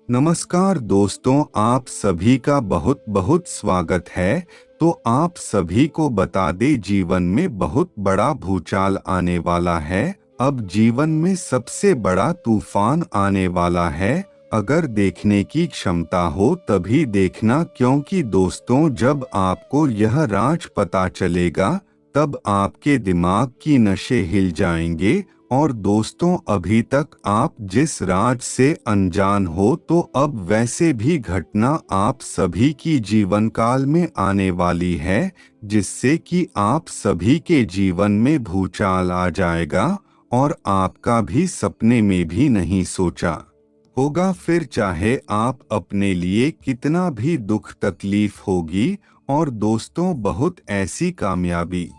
नमस्कार दोस्तों, आप सभी का बहुत बहुत स्वागत है। तो आप सभी को बता दें, जीवन में बहुत बड़ा भूचाल आने वाला है। अब जीवन में सबसे बड़ा तूफान आने वाला है। अगर देखने की क्षमता हो तभी देखना, क्योंकि दोस्तों जब आपको यह राज पता चलेगा तब आपके दिमाग की नसें हिल जाएंगे। और दोस्तों, अभी तक आप जिस राज से अनजान हो, तो अब वैसे भी घटना आप सभी की जीवन काल में आने वाली है, जिससे कि आप सभी के जीवन में भूचाल आ जाएगा और आपका भी सपने में भी नहीं सोचा होगा। फिर चाहे आप अपने लिए कितना भी दुख तकलीफ होगी। और दोस्तों, बहुत ऐसी कामयाबी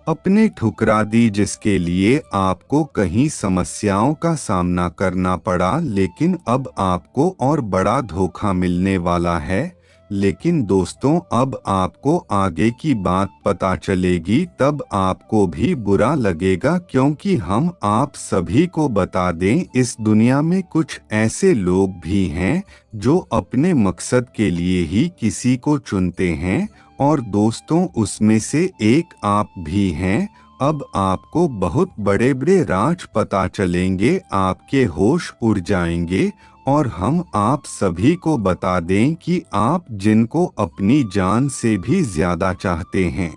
अपने ठुकरा दी जिसके लिए आपको कहीं समस्याओं का सामना करना पड़ा, लेकिन अब आपको और बड़ा धोखा मिलने वाला है। लेकिन दोस्तों, अब आपको आगे की बात पता चलेगी तब आपको भी बुरा लगेगा, क्योंकि हम आप सभी को बता दें, इस दुनिया में कुछ ऐसे लोग भी हैं जो अपने मकसद के लिए ही किसी को चुनते हैं। और दोस्तों, उसमें से एक आप भी हैं। अब आपको बहुत बड़े बड़े राज पता चलेंगे, आपके होश उड़ जाएंगे। और हम आप सभी को बता दें कि आप जिनको अपनी जान से भी ज्यादा चाहते हैं,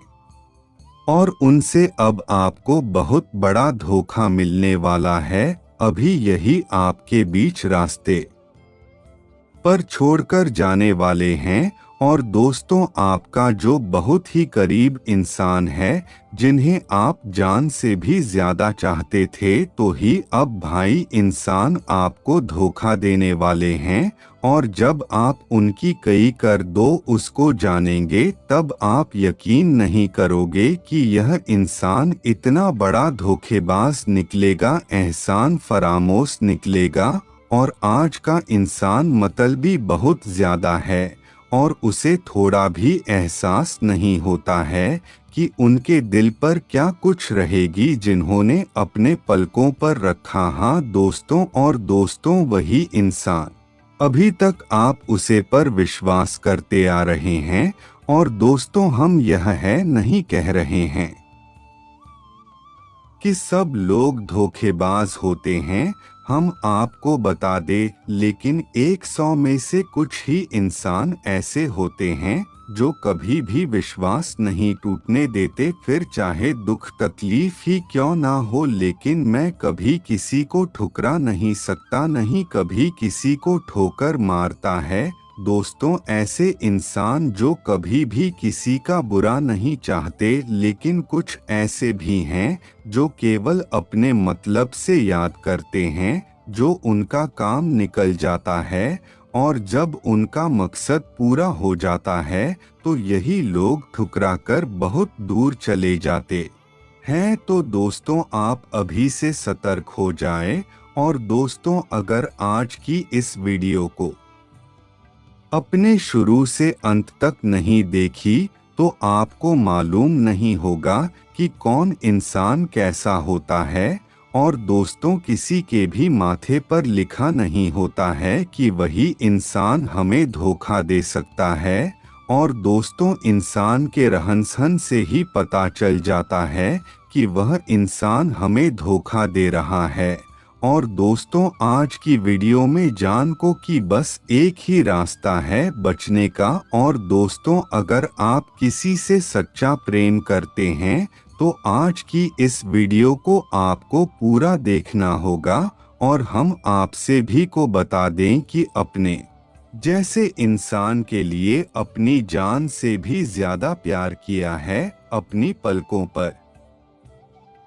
और उनसे अब आपको बहुत बड़ा धोखा मिलने वाला है। अभी यही आपके बीच रास्ते पर छोड़कर जाने वाले हैं। और दोस्तों, आपका जो बहुत ही करीब इंसान है, जिन्हें आप जान से भी ज्यादा चाहते थे, तो ही अब भाई इंसान आपको धोखा देने वाले हैं। और जब आप उनकी कई कर दो उसको जानेंगे, तब आप यकीन नहीं करोगे कि यह इंसान इतना बड़ा धोखेबाज निकलेगा, एहसान फरामोश निकलेगा। और आज का इंसान मतलबी बहुत ज्यादा है, और उसे थोड़ा भी एहसास नहीं होता है कि उनके दिल पर क्या कुछ रहेगी जिन्होंने अपने पलकों पर रखा। हाँ दोस्तों, और दोस्तों, वही इंसान अभी तक आप उसे पर विश्वास करते आ रहे हैं। और दोस्तों, हम यह है नहीं कह रहे हैं कि सब लोग धोखेबाज होते हैं, हम आपको बता दे, लेकिन 100 में से कुछ ही इंसान ऐसे होते हैं जो कभी भी विश्वास नहीं टूटने देते, फिर चाहे दुख तकलीफ ही क्यों ना हो। लेकिन मैं कभी किसी को ठुकरा नहीं सकता, नहीं कभी किसी को ठोकर मारता है। दोस्तों, ऐसे इंसान जो कभी भी किसी का बुरा नहीं चाहते, लेकिन कुछ ऐसे भी हैं जो केवल अपने मतलब से याद करते हैं, जो उनका काम निकल जाता है और जब उनका मकसद पूरा हो जाता है तो यही लोग ठुकरा कर बहुत दूर चले जाते हैं। तो दोस्तों, आप अभी से सतर्क हो जाएं। और दोस्तों, अगर आज की इस वीडियो को अपने शुरू से अंत तक नहीं देखी तो आपको मालूम नहीं होगा कि कौन इंसान कैसा होता है। और दोस्तों, किसी के भी माथे पर लिखा नहीं होता है कि वही इंसान हमें धोखा दे सकता है। और दोस्तों, इंसान के रहन सहन से ही पता चल जाता है कि वह इंसान हमें धोखा दे रहा है। और दोस्तों, आज की वीडियो में जान को कि बस एक ही रास्ता है बचने का। और दोस्तों, अगर आप किसी से सच्चा प्रेम करते हैं तो आज की इस वीडियो को आपको पूरा देखना होगा। और हम आपसे भी को बता दें कि अपने जैसे इंसान के लिए अपनी जान से भी ज्यादा प्यार किया है, अपनी पलकों पर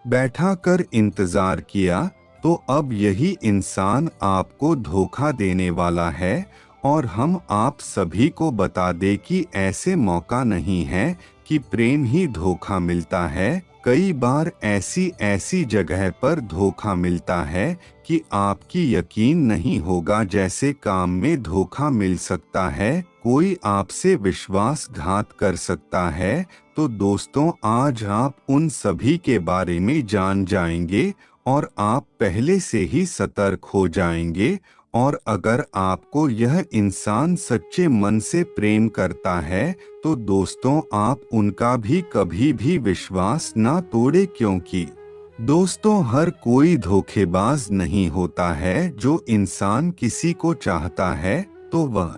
बैठा कर इंतजार किया, तो अब यही इंसान आपको धोखा देने वाला है। और हम आप सभी को बता दें कि ऐसे मौका नहीं है कि प्रेम ही धोखा मिलता है। कई बार ऐसी ऐसी जगह पर धोखा मिलता है कि आपकी यकीन नहीं होगा, जैसे काम में धोखा मिल सकता है, कोई आपसे विश्वासघात कर सकता है। तो दोस्तों, आज आप उन सभी के बारे में जान जाएंगे और आप पहले से ही सतर्क हो जाएंगे। और अगर आपको यह इंसान सच्चे मन से प्रेम करता है तो दोस्तों आप उनका भी कभी भी विश्वास ना तोड़े, क्योंकि दोस्तों हर कोई धोखेबाज नहीं होता है। जो इंसान किसी को चाहता है तो वह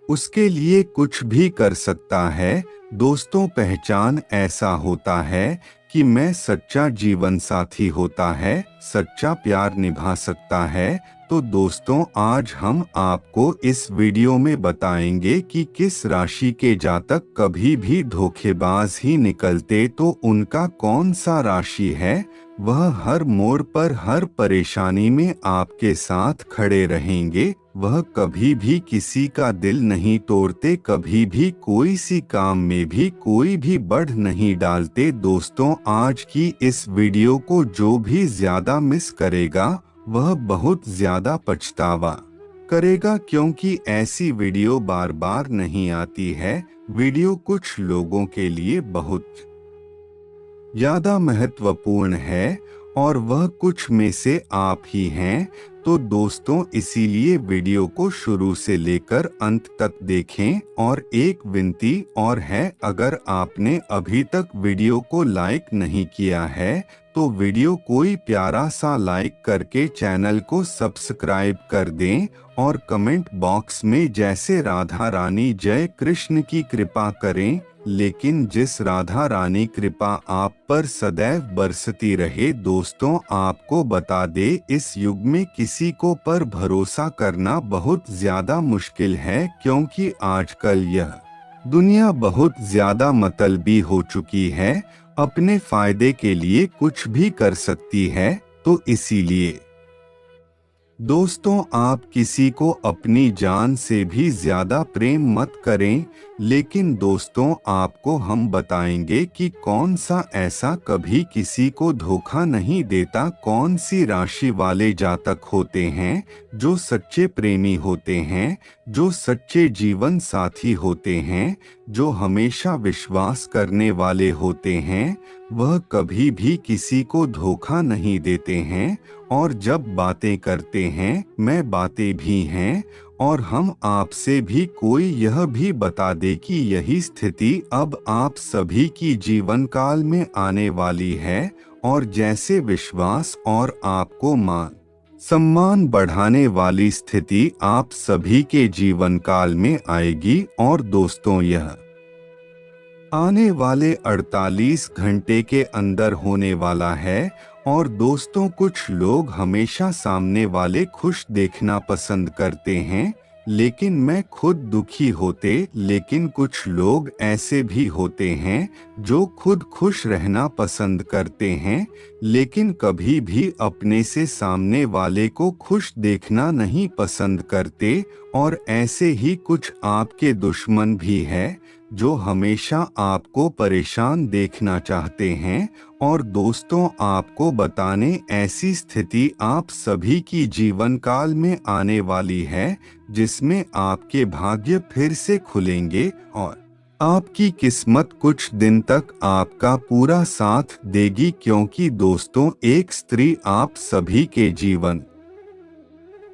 उसके लिए कुछ भी कर सकता है। दोस्तों पहचान ऐसा होता है कि मैं सच्चा जीवन साथी होता है, सच्चा प्यार निभा सकता है। तो दोस्तों आज हम आपको इस वीडियो में बताएंगे कि किस राशि के जातक कभी भी धोखेबाज ही निकलते तो उनका कौन सा राशि है। वह हर मोड़ पर हर परेशानी में आपके साथ खड़े रहेंगे। वह कभी भी किसी का दिल नहीं तोड़ते, कभी भी कोई सी काम में भी कोई भी बढ़ नहीं डालते। दोस्तों आज की इस वीडियो को जो भी ज्यादा मिस करेगा वह बहुत ज्यादा पछतावा करेगा, क्योंकि ऐसी वीडियो बार बार नहीं आती है। वीडियो कुछ लोगों के लिए बहुत ज्यादा महत्वपूर्ण है और वह कुछ में से आप ही हैं। तो दोस्तों इसीलिए वीडियो को शुरू से लेकर अंत तक देखें। और एक विनती और है, अगर आपने अभी तक वीडियो को लाइक नहीं किया है तो वीडियो कोई प्यारा सा लाइक करके चैनल को सब्सक्राइब कर दें और कमेंट बॉक्स में जैसे राधा रानी जय कृष्ण की कृपा करें। लेकिन जिस राधा रानी कृपा आप पर सदैव बरसती रहे। दोस्तों आपको बता दे इस युग में किसी को पर भरोसा करना बहुत ज्यादा मुश्किल है, क्योंकि आजकल यह दुनिया बहुत ज्यादा मतलबी हो चुकी है, अपने फायदे के लिए कुछ भी कर सकती है। तो इसीलिए दोस्तों आप किसी को अपनी जान से भी ज्यादा प्रेम मत करें। लेकिन दोस्तों आपको हम बताएंगे कि कौन सा ऐसा कभी किसी को धोखा नहीं देता, कौन सी राशि वाले जातक होते हैं जो सच्चे प्रेमी होते हैं, जो सच्चे जीवन साथी होते हैं, जो हमेशा विश्वास करने वाले होते हैं। वह कभी भी किसी को धोखा नहीं देते हैं और जब बातें करते हैं मैं बातें भी हैं। और हम आपसे भी कोई यह भी बता दे कि यही स्थिति अब आप सभी की जीवन काल में आने वाली है। और जैसे विश्वास और आपको मान सम्मान बढ़ाने वाली स्थिति आप सभी के जीवन काल में आएगी। और दोस्तों यह आने वाले 48 घंटे के अंदर होने वाला है। और दोस्तों कुछ लोग हमेशा सामने वाले खुश देखना पसंद करते हैं, लेकिन मैं खुद दुखी होते। लेकिन कुछ लोग ऐसे भी होते हैं जो खुद खुश रहना पसंद करते हैं, लेकिन कभी भी अपने से सामने वाले को खुश देखना नहीं पसंद करते। और ऐसे ही कुछ आपके दुश्मन भी हैं जो हमेशा आपको परेशान देखना चाहते हैं। और दोस्तों आपको बताने ऐसी स्थिति आप सभी की जीवन काल में आने वाली है, जिसमें आपके भाग्य फिर से खुलेंगे और आपकी किस्मत कुछ दिन तक आपका पूरा साथ देगी। क्योंकि दोस्तों एक स्त्री आप सभी के जीवन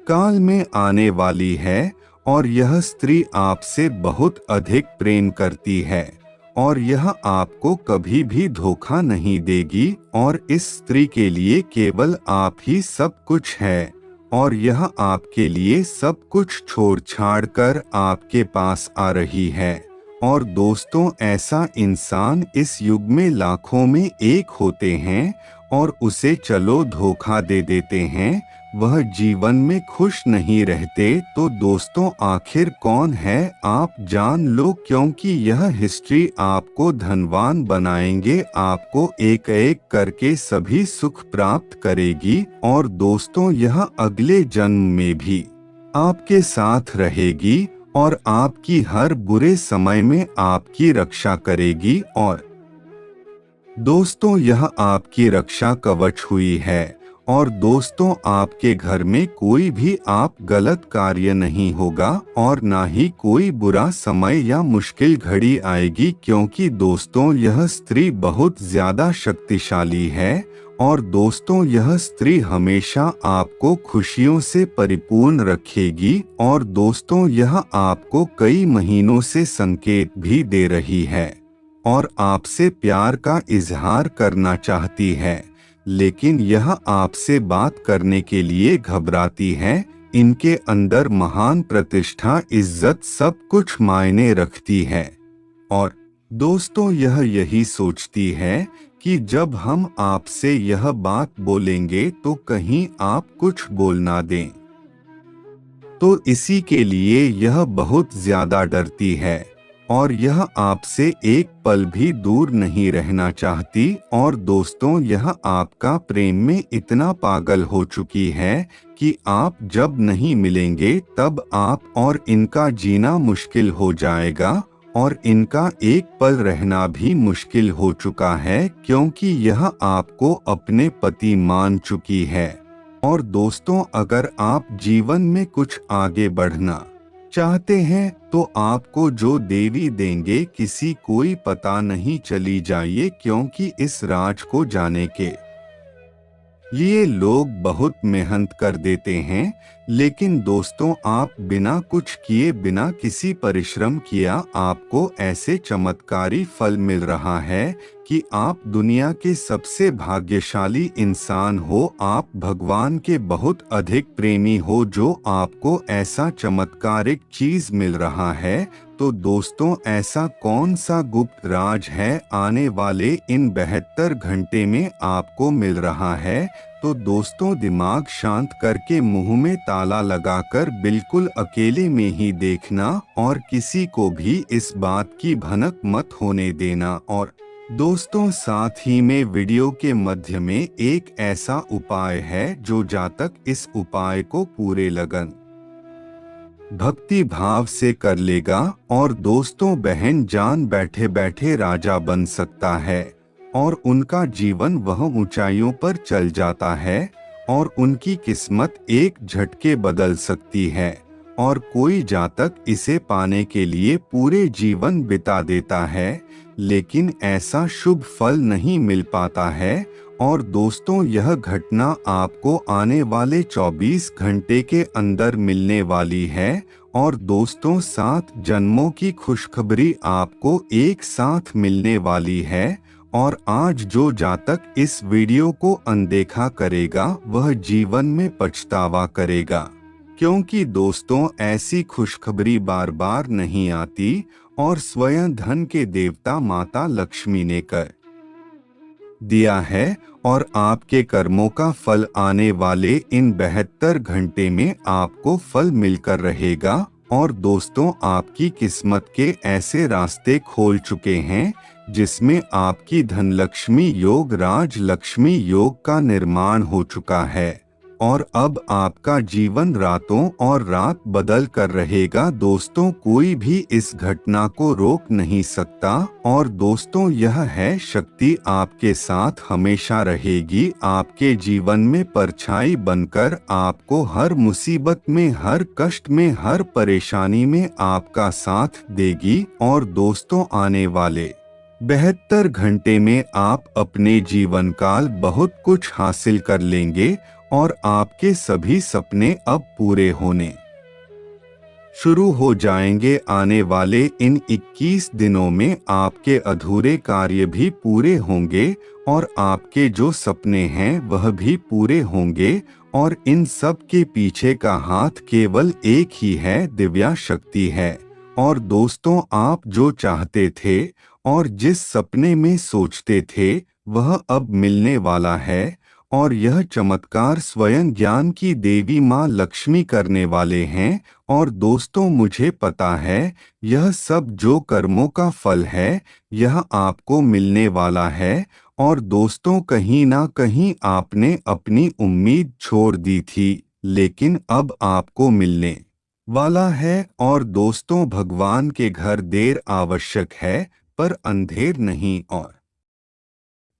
काल में आने वाली है और यह स्त्री आपसे बहुत अधिक प्रेम करती है और यह आपको कभी भी धोखा नहीं देगी। और इस स्त्री के लिए केवल आप ही सब कुछ है और यह आपके लिए सब कुछ छोड़ छाड़ कर आपके पास आ रही है। और दोस्तों ऐसा इंसान इस युग में लाखों में एक होते हैं और उसे चलो धोखा दे देते हैं, वह जीवन में खुश नहीं रहते। तो दोस्तों आखिर कौन है आप जान लो, क्योंकि यह हिस्ट्री आपको धनवान बनाएंगे, आपको एक एक करके सभी सुख प्राप्त करेगी। और दोस्तों यह अगले जन्म में भी आपके साथ रहेगी और आपकी हर बुरे समय में आपकी रक्षा करेगी। और दोस्तों यह आपकी रक्षा कवच हुई है। और दोस्तों आपके घर में कोई भी आप गलत कार्य नहीं होगा और ना ही कोई बुरा समय या मुश्किल घड़ी आएगी, क्योंकि दोस्तों यह स्त्री बहुत ज्यादा शक्तिशाली है और दोस्तों यह स्त्री हमेशा आपको खुशियों से परिपूर्ण रखेगी और दोस्तों यह आपको कई महीनों से संकेत भी दे रही है और आपसे प्यार का इजहार करना चाहती है, लेकिन यह आपसे बात करने के लिए घबराती है। इनके अंदर महान प्रतिष्ठा, इज्जत सब कुछ मायने रखती है और दोस्तों यह यही सोचती है कि जब हम आपसे यह बात बोलेंगे तो कहीं आप कुछ बोल ना दें, तो इसी के लिए यह बहुत ज्यादा डरती है और यह आपसे एक पल भी दूर नहीं रहना चाहती। और दोस्तों यह आपका प्रेम में इतना पागल हो चुकी है कि आप जब नहीं मिलेंगे तब आप और इनका जीना मुश्किल हो जाएगा और इनका एक पल रहना भी मुश्किल हो चुका है, क्योंकि यह आपको अपने पति मान चुकी है। और दोस्तों अगर आप जीवन में कुछ आगे बढ़ना चाहते हैं तो आपको जो देवी देंगे किसी कोई पता नहीं चली जाइए, क्योंकि इस राज को जाने के लिए लोग बहुत मेहनत कर देते हैं, लेकिन दोस्तों आप बिना कुछ किए, बिना किसी परिश्रम किया आपको ऐसे चमत्कारी फल मिल रहा है कि आप दुनिया के सबसे भाग्यशाली इंसान हो। आप भगवान के बहुत अधिक प्रेमी हो जो आपको ऐसा चमत्कारिक चीज मिल रहा है। तो दोस्तों ऐसा कौन सा गुप्त राज है आने वाले इन 72 घंटे में आपको मिल रहा है? तो दोस्तों दिमाग शांत करके मुंह में ताला लगाकर बिल्कुल अकेले में ही देखना और किसी को भी इस बात की भनक मत होने देना। और दोस्तों साथ ही में वीडियो के मध्य में एक ऐसा उपाय है जो जातक इस उपाय को पूरे लगन भक्ति भाव से कर लेगा और दोस्तों बहन जान बैठे बैठे राजा बन सकता है और उनका जीवन वह ऊंचाइयों पर चल जाता है और उनकी किस्मत एक झटके बदल सकती है। और कोई जातक इसे पाने के लिए पूरे जीवन बिता देता है, लेकिन ऐसा शुभ फल नहीं मिल पाता है। और दोस्तों यह घटना आपको आने वाले 24 घंटे के अंदर मिलने वाली है और दोस्तों 7 जन्मों की खुशखबरी आपको एक साथ मिलने वाली है। और आज जो जातक इस वीडियो को अनदेखा करेगा वह जीवन में पछतावा करेगा, क्योंकि दोस्तों ऐसी खुशखबरी बार बार नहीं आती और स्वयं धन के देवता माता लक्ष्मी ने कर दिया है और आपके कर्मों का फल आने वाले इन 72 घंटे में आपको फल मिलकर रहेगा। और दोस्तों आपकी किस्मत के ऐसे रास्ते खोल चुके हैं जिसमें आपकी धनलक्ष्मी योग, राज लक्ष्मी योग का निर्माण हो चुका है और अब आपका जीवन रातों और रात बदल कर रहेगा। दोस्तों कोई भी इस घटना को रोक नहीं सकता और दोस्तों यह है शक्ति आपके साथ हमेशा रहेगी, आपके जीवन में परछाई बनकर आपको हर मुसीबत में, हर कष्ट में, हर परेशानी में आपका साथ देगी। और दोस्तों आने वाले 72 घंटे में आप अपने जीवन काल बहुत कुछ हासिल कर लेंगे और आपके सभी सपने अब पूरे होने शुरू हो जाएंगे। आने वाले इन 21 दिनों में आपके अधूरे कार्य भी पूरे होंगे और आपके जो सपने हैं वह भी पूरे होंगे। और इन सब के पीछे का हाथ केवल एक ही है, दिव्या शक्ति है। और दोस्तों आप जो चाहते थे और जिस सपने में सोचते थे वह अब मिलने वाला है और यह चमत्कार स्वयं ज्ञान की देवी माँ लक्ष्मी करने वाले हैं। और दोस्तों मुझे पता है यह सब जो कर्मों का फल है यह आपको मिलने वाला है। और दोस्तों कहीं ना कहीं आपने अपनी उम्मीद छोड़ दी थी, लेकिन अब आपको मिलने वाला है। और दोस्तों भगवान के घर देर आवश्यक है पर अंधेर नहीं। और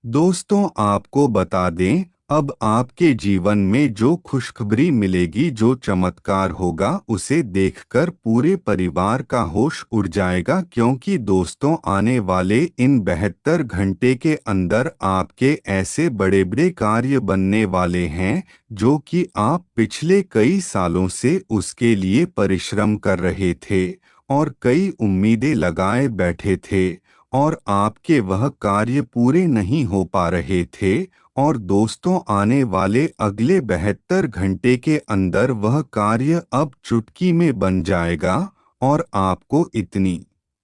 दोस्तों आपको बता दें अब आपके जीवन में जो खुशखबरी मिलेगी, जो चमत्कार होगा, उसे देखकर पूरे परिवार का होश उड़ जाएगा, क्योंकि दोस्तों आने वाले इन 72 घंटे के अंदर आपके ऐसे बड़े बड़े कार्य बनने वाले हैं जो कि आप पिछले कई सालों से उसके लिए परिश्रम कर रहे थे और कई उम्मीदें लगाए बैठे थे और आपके वह कार्य पूरे नहीं हो पा रहे थे। और दोस्तों आने वाले अगले 72 घंटे के अंदर वह कार्य अब चुटकी में बन जाएगा और आपको इतनी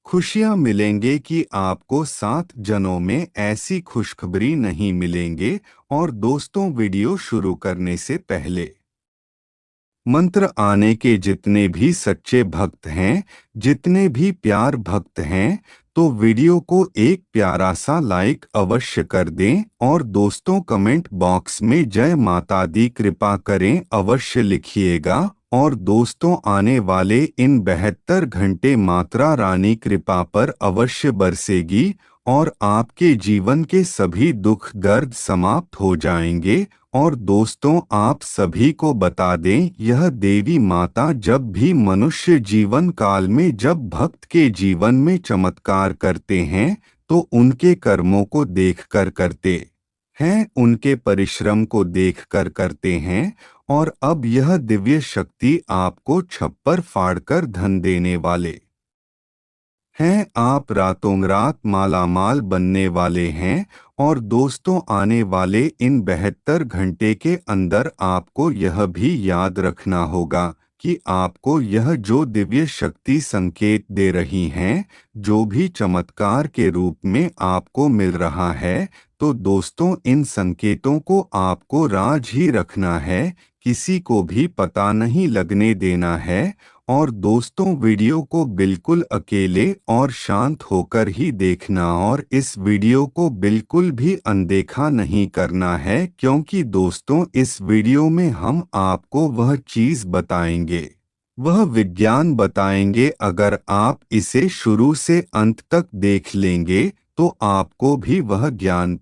खुशियां मिलेंगे कि आपको 7 जनों में ऐसी खुशखबरी नहीं मिलेंगे। और दोस्तों वीडियो शुरू करने से पहले मंत्र आने के जितने भी सच्चे भक्त हैं, जितने भी प्यार भक्त हैं, तो वीडियो को एक प्यारा सा लाइक अवश्य कर दें और दोस्तों कमेंट बॉक्स में जय माता दी कृपा करें अवश्य लिखिएगा। और दोस्तों आने वाले इन 72 घंटे माता रानी कृपा पर अवश्य बरसेगी और आपके जीवन के सभी दुख दर्द समाप्त हो जाएंगे। और दोस्तों आप सभी को बता दें, यह देवी माता जब भी मनुष्य जीवन काल में जब भक्त के जीवन में चमत्कार करते हैं तो उनके कर्मों को देखकर करते हैं, उनके परिश्रम को देखकर करते हैं। और अब यह दिव्य शक्ति आपको छप्पर फाड़कर धन देने वाले हैं, आप रातों रात मालामाल बनने वाले हैं। और दोस्तों आने वाले इन 72 घंटे के अंदर आपको यह भी याद रखना होगा कि आपको यह जो दिव्य शक्ति संकेत दे रही हैं, जो भी चमत्कार के रूप में आपको मिल रहा है, तो दोस्तों इन संकेतों को आपको राज ही रखना है, किसी को भी पता नहीं लगने देना है। और दोस्तों वीडियो को बिल्कुल अकेले और शांत होकर ही देखना और इस वीडियो को बिल्कुल भी अनदेखा नहीं करना है, क्योंकि दोस्तों इस वीडियो में हम आपको वह चीज़ बताएंगे, वह विज्ञान बताएंगे, अगर आप इसे शुरू से अंत तक देख लेंगे तो आपको भी वह ज्ञान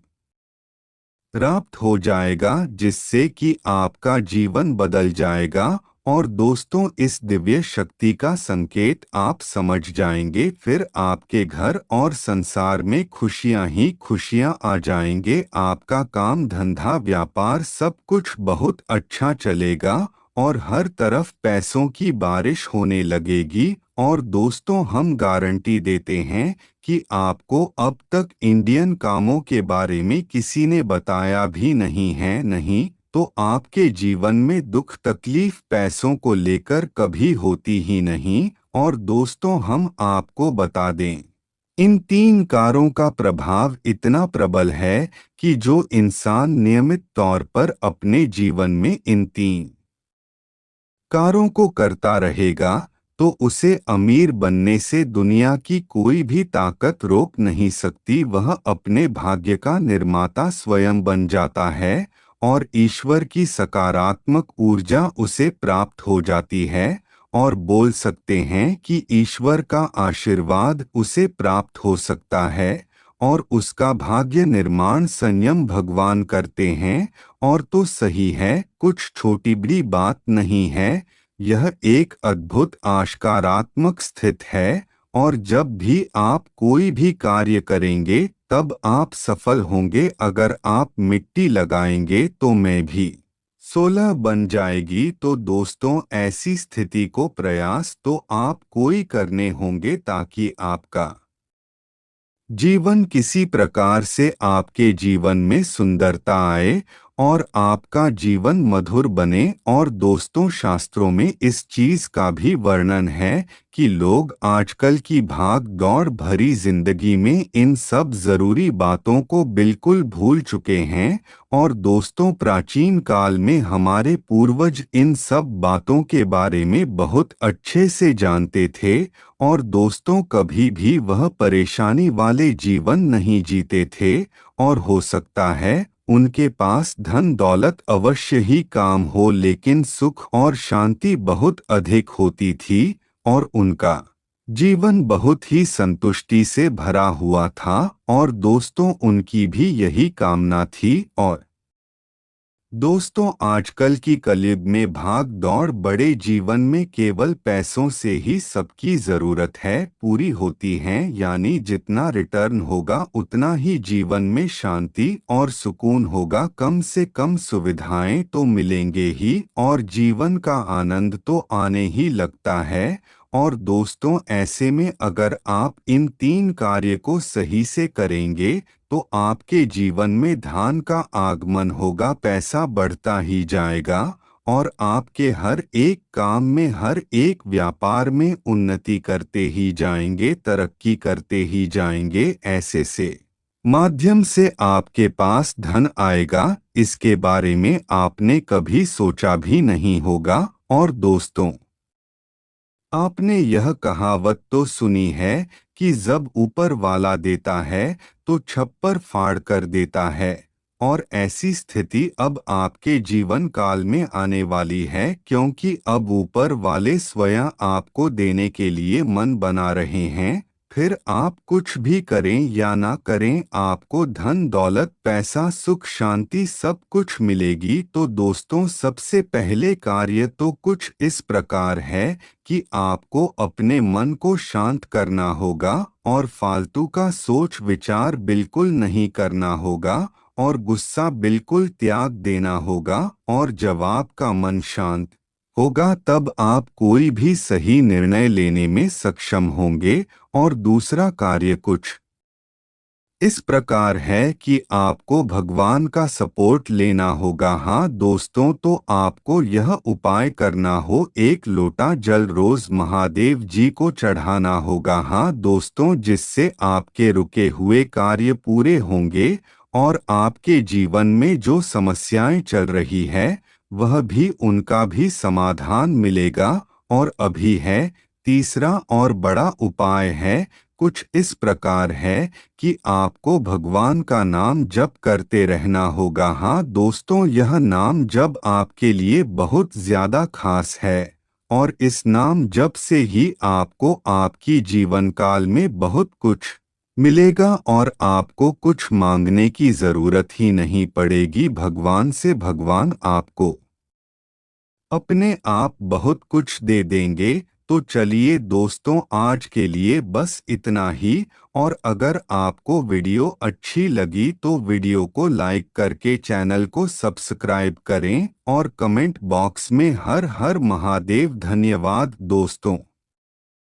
प्राप्त हो जाएगा जिससे कि आपका जीवन बदल जाएगा। और दोस्तों इस दिव्य शक्ति का संकेत आप समझ जाएंगे, फिर आपके घर और संसार में खुशियां ही खुशियां आ जाएंगे, आपका काम धंधा व्यापार सब कुछ बहुत अच्छा चलेगा और हर तरफ पैसों की बारिश होने लगेगी। और दोस्तों हम गारंटी देते हैं कि आपको अब तक इंडियन कामों के बारे में किसी ने बताया भी नहीं है, नहीं तो आपके जीवन में दुख तकलीफ पैसों को लेकर कभी होती ही नहीं। और दोस्तों हम आपको बता दें, इन 3 कारों का प्रभाव इतना प्रबल है कि जो इंसान नियमित तौर पर अपने जीवन में इन 3 कारों को करता रहेगा तो उसे अमीर बनने से दुनिया की कोई भी ताकत रोक नहीं सकती, वह अपने भाग्य का निर्माता स्वयं बन जाता है और ईश्वर की सकारात्मक ऊर्जा उसे प्राप्त हो जाती है। और बोल सकते हैं कि ईश्वर का आशीर्वाद उसे प्राप्त हो सकता है और उसका भाग्य निर्माण संयम भगवान करते हैं। और तो सही है, कुछ छोटी बड़ी बात नहीं है, यह एक अद्भुत आश्कारात्मक स्थित है। और जब भी आप कोई भी कार्य करेंगे तब आप सफल होंगे, अगर आप मिट्टी लगाएंगे तो मैं भी 16 बन जाएगी। तो दोस्तों ऐसी स्थिति को प्रयास तो आप कोई करने होंगे ताकि आपका जीवन किसी प्रकार से आपके जीवन में सुंदरता आए और आपका जीवन मधुर बने। और दोस्तों शास्त्रों में इस चीज का भी वर्णन है कि लोग आजकल की भाग दौड़ भरी जिंदगी में इन सब जरूरी बातों को बिल्कुल भूल चुके हैं। और दोस्तों प्राचीन काल में हमारे पूर्वज इन सब बातों के बारे में बहुत अच्छे से जानते थे और दोस्तों कभी भी वह परेशानी वाले जीवन नहीं जीते थे। और हो सकता है उनके पास धन दौलत अवश्य ही काम हो, लेकिन सुख और शांति बहुत अधिक होती थी और उनका जीवन बहुत ही संतुष्टि से भरा हुआ था। और दोस्तों उनकी भी यही कामना थी और दोस्तों, आजकल की कलयुग में भाग दौड़ बड़े जीवन में केवल पैसों से ही सबकी जरूरत है पूरी होती है, यानी जितना रिटर्न होगा उतना ही जीवन में शांति और सुकून होगा। कम से कम सुविधाएं तो मिलेंगे ही और जीवन का आनंद तो आने ही लगता है। और दोस्तों, ऐसे में अगर आप इन तीन कार्य को सही से करेंगे तो आपके जीवन में धन का आगमन होगा, पैसा बढ़ता ही जाएगा और आपके हर एक काम में, हर एक व्यापार में उन्नति करते ही जाएंगे, तरक्की करते ही जाएंगे। ऐसे से माध्यम से आपके पास धन आएगा, इसके बारे में आपने कभी सोचा भी नहीं होगा। और दोस्तों, आपने यह कहावत तो सुनी है कि जब ऊपर वाला देता है तो छप्पर फाड़ कर देता है। और ऐसी स्थिति अब आपके जीवन काल में आने वाली है, क्योंकि अब ऊपर वाले स्वयं आपको देने के लिए मन बना रहे हैं। फिर आप कुछ भी करें या ना करें, आपको धन दौलत पैसा सुख शांति सब कुछ मिलेगी। तो दोस्तों, सबसे पहले कार्य तो कुछ इस प्रकार है कि आपको अपने मन को शांत करना होगा और फालतू का सोच विचार बिल्कुल नहीं करना होगा और गुस्सा बिल्कुल त्याग देना होगा। और जब आपका मन शांत होगा तब आप कोई भी सही निर्णय लेने में सक्षम होंगे। और दूसरा कार्य कुछ इस प्रकार है कि आपको भगवान का सपोर्ट लेना होगा। हाँ दोस्तों, तो आपको यह उपाय करना हो, एक लोटा जल रोज महादेव जी को चढ़ाना होगा। हाँ दोस्तों, जिससे आपके रुके हुए कार्य पूरे होंगे और आपके जीवन में जो समस्याएं चल रही है वह भी, उनका भी समाधान मिलेगा। और अभी है तीसरा और बड़ा उपाय है, कुछ इस प्रकार है कि आपको भगवान का नाम जप करते रहना होगा। हाँ दोस्तों, यह नाम जप आपके लिए बहुत ज्यादा खास है और इस नाम जप से ही आपको आपकी जीवन काल में बहुत कुछ मिलेगा और आपको कुछ मांगने की जरूरत ही नहीं पड़ेगी भगवान से। भगवान आपको अपने आप बहुत कुछ दे देंगे। तो चलिए दोस्तों, आज के लिए बस इतना ही। और अगर आपको वीडियो अच्छी लगी तो वीडियो को लाइक करके चैनल को सब्सक्राइब करें और कमेंट बॉक्स में हर हर महादेव धन्यवाद दोस्तों।